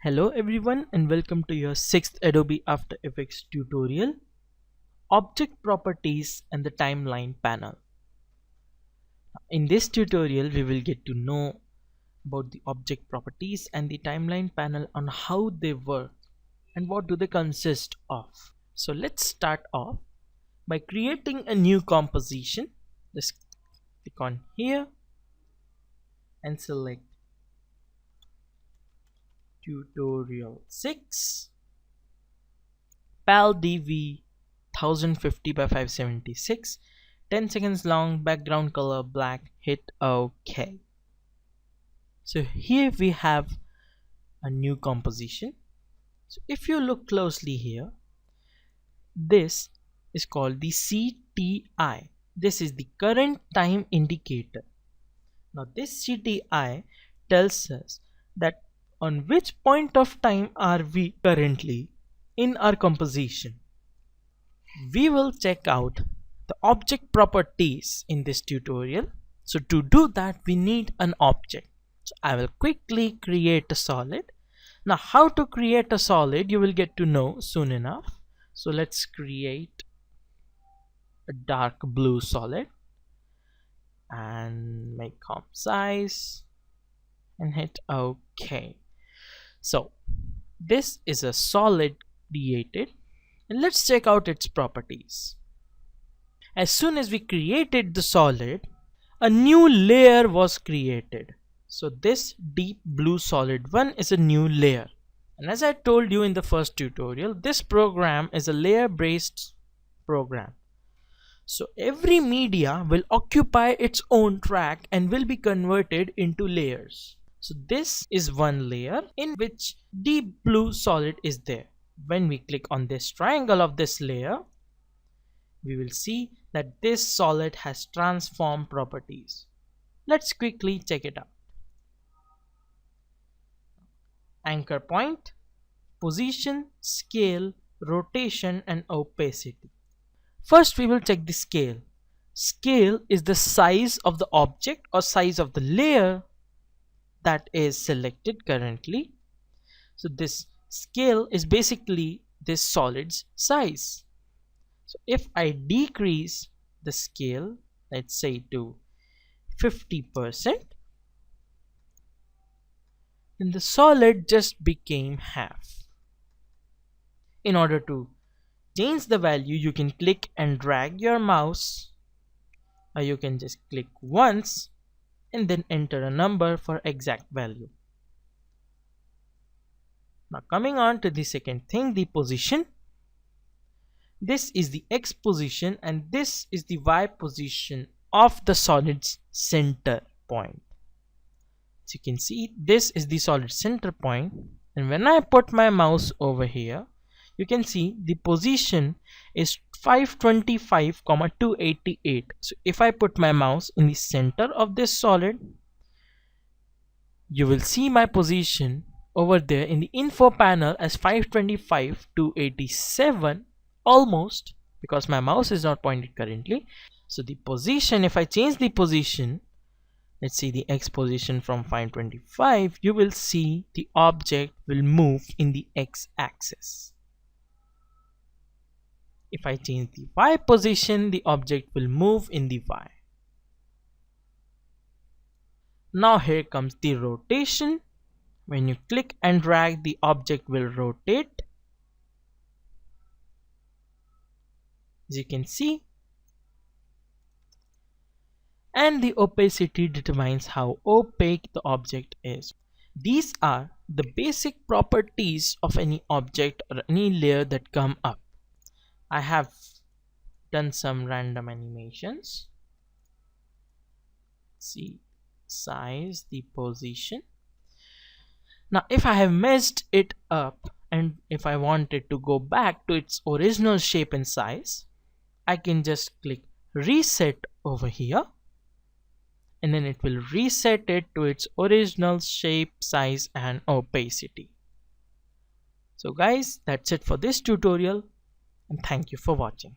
Hello everyone and welcome to your 6th Adobe After Effects tutorial, Object Properties and the Timeline panel. In this tutorial we will get to know about the object properties and the timeline panel on how they work and what do they consist of. So let's start off by creating a new composition. Just click on here and select tutorial 6 PAL DV 1050 by 576, 10 seconds long, background color black, hit OK. So here we have a new composition. So if you look closely here, this is called the CTI. This is the current time indicator. Now this CTI tells us that on which point of time are we currently in our composition. We will check out the object properties in this tutorial. So to do that we need an object. So I will quickly create a solid. Now how to create a solid you will get to know soon enough. So let's create a dark blue solid and make comp size and hit OK. So this is a solid created, and let's check out its properties. As soon as we created the solid, a new layer was created. So this deep blue solid one is a new layer, and as I told you in the first tutorial, this program is a layer based program. So every media will occupy its own track and will be converted into layers. So this is one layer in which deep blue solid is there. When we click on this triangle of this layer, we will see that this solid has transform properties. Let's quickly check it out. Anchor point, position, scale, rotation and opacity. First we will check the scale. Scale is the size of the object or size of the layer that is selected currently. So this scale is basically this solid's size. So if I decrease the scale, let's say to 50%, then the solid just became half. In order to change the value, you can click and drag your mouse, or you can just click once and then enter a number for exact value. Now coming on to the second thing, the position. This is the X position and this is the Y position of the solid's center point. So you can see this is the solid center point, and when I put my mouse over here, you can see the position is 525, 288. So if I put my mouse in the center of this solid, you will see my position over there in the info panel as 525, 287, almost, because my mouse is not pointed currently. So the position, if I change the position, let's see the X position from 525, you will see the object will move in the X axis. If I change the Y position, the object will move in the Y. Now here comes the rotation. When you click and drag, the object will rotate. As you can see. And the opacity determines how opaque the object is. These are the basic properties of any object or any layer that come up. I have done some random animations. See, size, the position. Now if I have messed it up and if I wanted to go back to its original shape and size, I can just click reset over here, and then it will reset it to its original shape, size and opacity. So guys, that's it for this tutorial, and thank you for watching.